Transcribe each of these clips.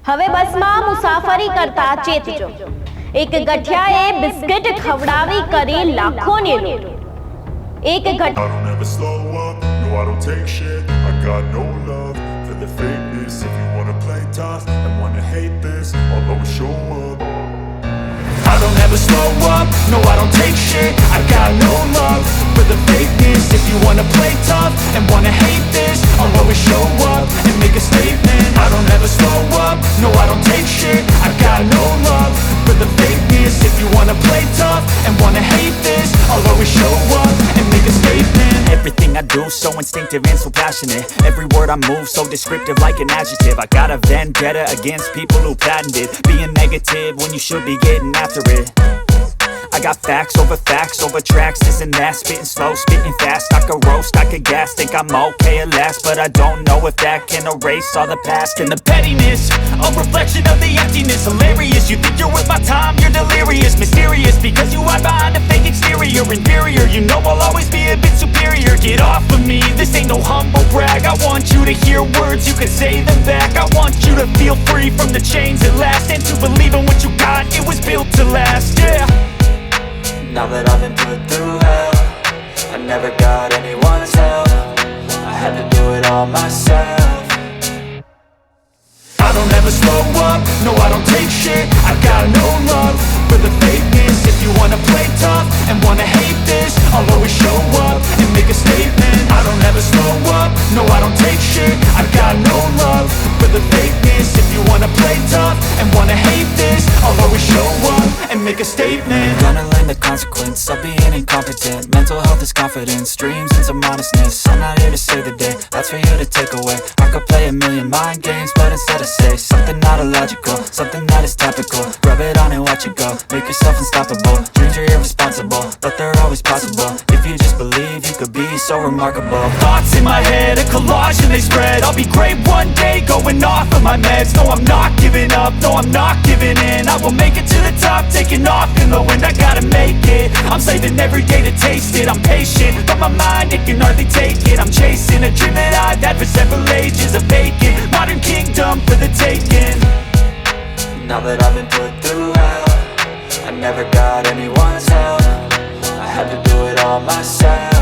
હવે બસમાં મુસાફરી કરતા ચેતજો, એક ગઠિયાએ બિસ્કિટ ખવડાવી કરી લાખોની લૂંટ. એક I don't ever slow up, no I don't take shit. I got no love for the fakeness. If you wanna play tough and wanna hate this, I'll always show up. I don't ever slow up, no I don't take shit. I got no love for the fakeness. If you wanna play tough and wanna hate this, I'll always show up and make a statement. I don't ever slow up, no I don't take shit. I got no love for the fakeness. If you wanna play tough and wanna hate this, I'll always show up and make a statement. Everything I do so instinctive and so passionate. Every word I move so descriptive like an adjective. I got a vendetta against people who patented being negative when you should be getting after it. I got facts over tracks, this and that. Spitting slow, spitting fast. I could roast, I could gas. Think I'm okay at last, but I don't know if that can erase all the past. And the pettiness, a reflection of the emptiness. Hilarious, you think you're worth my time, you're delirious. Mysterious, because you hide behind a fake exterior. Inferior, you know I'll always be a bit superior. Get off of me, this ain't no humble brag. I want you to hear words, you can say them back. I want you to feel free from the chains at last, and to believe in what you got, it was built to last, yeah. Now that I've been put through hell, I never got anyone's help. I had to do it all myself. I don't ever slow up, no I don't take shit. I got no love for the fakeness. If you wanna play tough and wanna hate this, I'll always show up and make a statement. I don't ever slow up, no I don't take shit. I got no love for the fakeness. If you wanna play tough and wanna hate this, I'll always show up and make a statement. Gonna learn the consequence of being incompetent. Mental health is confidence, dreams and some honestness. I'm not here to save the day, that's for you to take away. I could play a million mind games, but instead I say something not illogical, something that is topical. Rub it on and watch it go, make yourself unstoppable. Dreams are irresponsible, but they're always possible. If you just believe, you could be so remarkable. Thoughts in my head, a collage and they spread. I'll be great one day, going off of my meds. No I'm not giving up, no I'm not giving in. I will make it to the top, taking off in the wind. I gotta make it, I'm saving every day to taste it. I'm patient, but my mind, it can hardly take it. I'm chasing a dream that I've had for several ages. A vacant, modern kingdom for the taking. Now that I've been put through hell, I never got anyone's help. I had to do it all myself.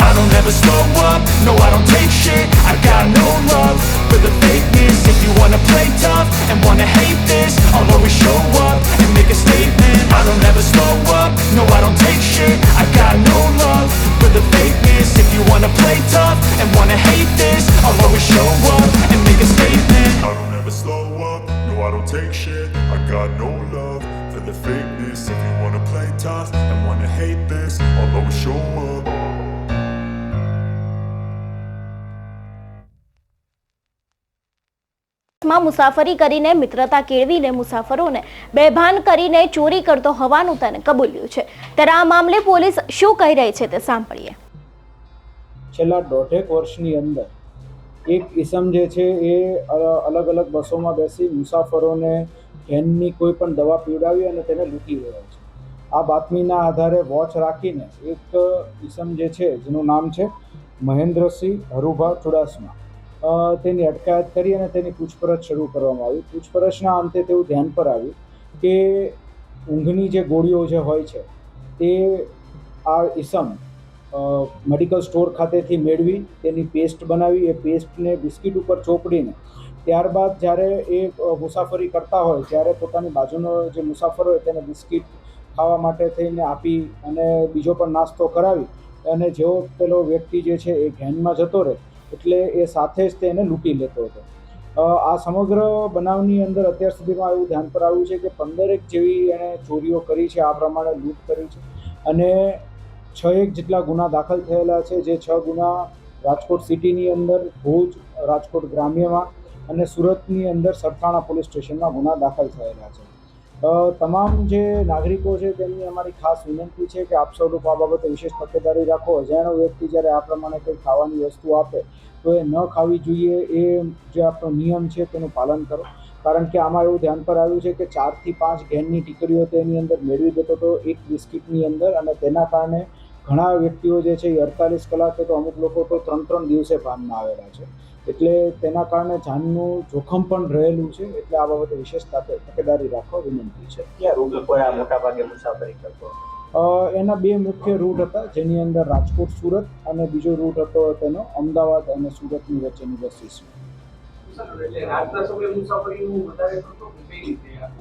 I don't ever slow up, no I don't take shit. I got no love for the fakeness. If you wanna play tough and wanna hate this, I'll always show up and make a statement. I don't ever slow up, no I don't take shit. I got no love for the fakeness. If you wanna play tough and wanna hate this, I'll always show up and make a statement. I don't ever slow up, no I don't take shit. I got no love for the fakeness. If you wanna play tough and wanna hate this, I'll always show up. માં મુસાફરી કરીને મિત્રતા કેળવીને મુસાફરોને બેભાન કરીને ચોરી કરતો હોવાનું તેને કબૂલ્યું છે. ત્યારે આ મામલે પોલીસ શું કહી રહી છે તે સાંભળીએ. છેલ્લા 1.5 વર્ષની અંદર એક ઇસમ જે છે એ અલગ અલગ બસોમાં બેસી મુસાફરોને ઘેનની કોઈ પણ દવા પીવડાવી અને તેને લૂંટી રહ્યો છે. આ બાતમીના આધારે વોચ રાખીને એક ઇસમ જે છે જેનું નામ છે મહેન્દ્રસિંહ હરુભા ચુડાસમા, તેની અટકાયત કરી અને તેની પૂછપરછ શરૂ કરવામાં આવી. પૂછપરછના અંતે તેવું ધ્યાન પર આવ્યું કે ઊંઘની જે ગોળીઓ જે હોય છે તે આ ઇસમ મેડિકલ સ્ટોર ખાતેથી મેળવી તેની પેસ્ટ બનાવી. એ પેસ્ટને બિસ્કિટ ઉપર ચોપડીને ત્યારબાદ જ્યારે એ મુસાફરી કરતા હોય ત્યારે પોતાની બાજુનો જે મુસાફર હોય તેને બિસ્કિટ ખાવા માટે થઈને આપી અને બીજો પણ નાસ્તો કરાવી અને જેવો પેલો વ્યક્તિ જે છે એ ઘેનમાં જતો રહે એટલે એ સાથે જ તેને લૂંટી લેતો હતો. આ સમગ્ર બનાવની અંદર અત્યાર સુધીમાં એવું ધ્યાન પર આવ્યું છે કે 15 જેવી એણે ચોરીઓ કરી છે, આ પ્રમાણે લૂંટ કરી છે અને 6 જેટલા ગુના દાખલ થયેલા છે. જે 6 ગુના રાજકોટ સિટીની અંદર, ભુજ, રાજકોટ ગ્રામ્યમાં અને સુરતની અંદર સરથાણા પોલીસ સ્ટેશનમાં ગુના દાખલ થયેલા છે. તમામ જે નાગરિકો છે તેમની અમારી ખાસ વિનંતી છે કે આપ સૌ લોકો આ બાબતે વિશેષ તકેદારી રાખો. અજાણ્યો વ્યક્તિ જ્યારે આ પ્રમાણે કંઈ ખાવાની વસ્તુ આપે તો એ ન ખાવી જોઈએ. એ જે આપણો નિયમ છે તેનું પાલન કરો. કારણ કે આમાં એવું ધ્યાન પર આવ્યું છે કે 4 થી 5 ઘેનની ટીકડીઓ તેની અંદર મેળવી દેતો હતો એક બિસ્કિટની અંદર, અને તેના કારણે ઘણા વ્યક્તિઓ જે છે એ 48 કલાકે તો અમુક લોકો તો 3-3 દિવસે ભાનમાં આવેલા છે. એટલે તેના કારણે જાનનું જોખમ પણ રહેલું છે, એટલે આ બાબતે વિશેષ તકેદારી રાખવા વિનંતી છે. ક્યાં રૂટ ઉપર આ મોટા ભાગે મુસાફરી કરતો? એના બે મુખ્ય રૂટ હતા, જેની અંદર રાજકોટ સુરત અને બીજો રૂટ હતો તેનો અમદાવાદ અને સુરતની વચ્ચેની બસીસ.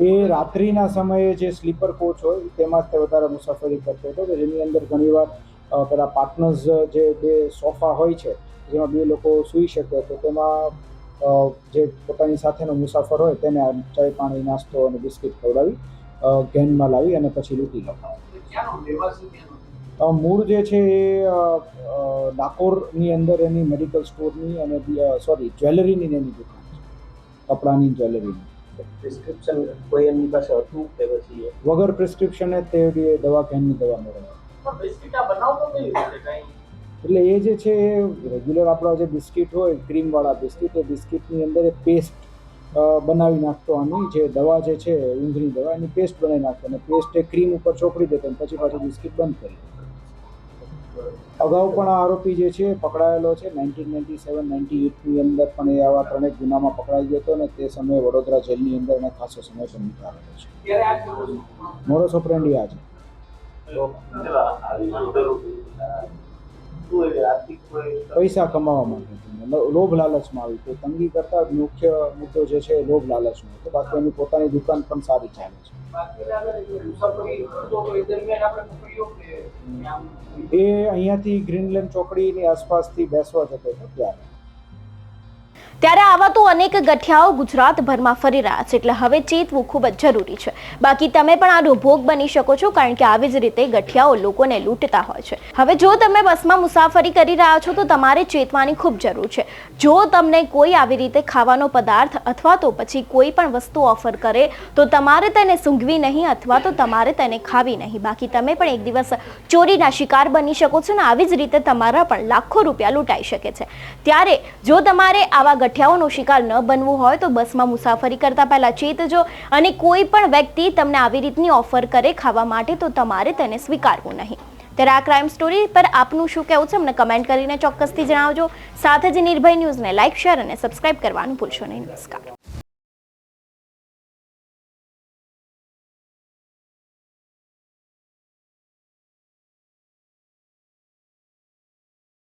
એ રાત્રિના સમયે જે સ્લીપર કોચ હોય તેમાં જ તે વધારે મુસાફરી કરતો હતો, કે જેની અંદર ઘણીવાર પેલા પાર્ટનર્સ જે બે સોફા હોય છે જેમાં બે લોકો સૂઈ શકે, તો તેમાં જે પોતાની સાથેનો મુસાફર હોય તેને ચાય પાણી નાસ્તો અને બિસ્કિટ ખવડાવી ગેનમાં લાવી અને પછી લૂંટી લેતા. મૂળ જે છે એ ડાકોરની અંદર એની મેડિકલ સ્ટોરની અને જ્વેલરીની એની દુકાન છે, કપડાની જ્વેલરીની. પ્રિસ્ક્રિપ્શન કોઈ એમની પાસે હતું કે પછી વગર પ્રિસ્ક્રિપ્શને તે દવા ગેનની દવા મેળવે. એટલે એ જે છે એ રેગ્યુલર આપણા જે બિસ્કિટ હોય ક્રીમવાળા બિસ્કિટ, એ બિસ્કિટની અંદર એ પેસ્ટ બનાવી નાખતો, આની જે દવા જે છે ઊંઘની દવા એની પેસ્ટ બનાવી નાખતો અને પેસ્ટ એ ક્રીમ ઉપર ચોપડી દેતો અને પછી પાછું બિસ્કિટ બંધ કરી દેતો. અગાઉ પણ આ આરોપી જે છે પકડાયેલો છે. 1997-98ની અંદર પણ એ આવા 3 ગુનામાં પકડાઈ ગયો હતો અને તે સમયે વડોદરા જેલની અંદર એને ખાસો સમય પણ નીકાળેલો છે. મોડસ ઓપરેન્ડી આ છે. પૈસા કમાવા માટે લોભ લાલચમાં આવી, તો તંગી કરતા મુખ્ય મુદ્દો જે છે લોભ લાલચનો હતો. બાકી એની પોતાની દુકાન પણ સારી ચાલે છે. એ અહીંયાથી ગ્રીનલેન્ડ ચોકડીની આસપાસથી બેસવા જતો હતો ત્યારે આવા તો અનેક ગઠિયાઓ ગુજરાતભરમાં ફરી રહ્યા છે, એટલે હવે ચેતવું ખૂબ જ જરૂરી છે. બાકી તમે પણ આનો ભોગ બની શકો છો, કારણ કે આવી જ રીતે ગઠિયાઓ લોકોને લૂંટતા હોય છે. હવે જો તમે બસમાં મુસાફરી કરી રહ્યા છો તો તમારે ચેતવાની ખૂબ જરૂર છે. જો તમને કોઈ આવી રીતે ખાવાનો પદાર્થ અથવા તો પછી કોઈ પણ વસ્તુ ઓફર કરે તો તમારે તેને સૂંઘવી નહીં અથવા તો તમારે તેને ખાવી નહીં. બાકી તમે પણ એક દિવસ ચોરીના શિકાર બની શકો છો અને આવી જ રીતે તમારા પણ લાખો રૂપિયા લૂંટાઈ શકે છે. ત્યારે જો તમારે આવા ગઠિયાઓનો શિકાર ન બનવું હોય તો બસમાં મુસાફરી કરતા પહેલા ચેતજો, અને કોઈ પણ વ્યક્તિ તમને આવી રીતની ઓફર કરે ખાવા માટે તો તમારે તેને સ્વીકારવું નહીં. ત્યારે આ ક્રાઇમ સ્ટોરી પર આપનું શું કહેવું છે અમને કમેન્ટ કરીને ચોક્કસથી જણાવજો. સાથે જ નિર્ભય ન્યૂઝને લાઇક, શેર અને સબસ્ક્રાઇબ કરવાનું ભૂલશો નહીં. નમસ્કાર.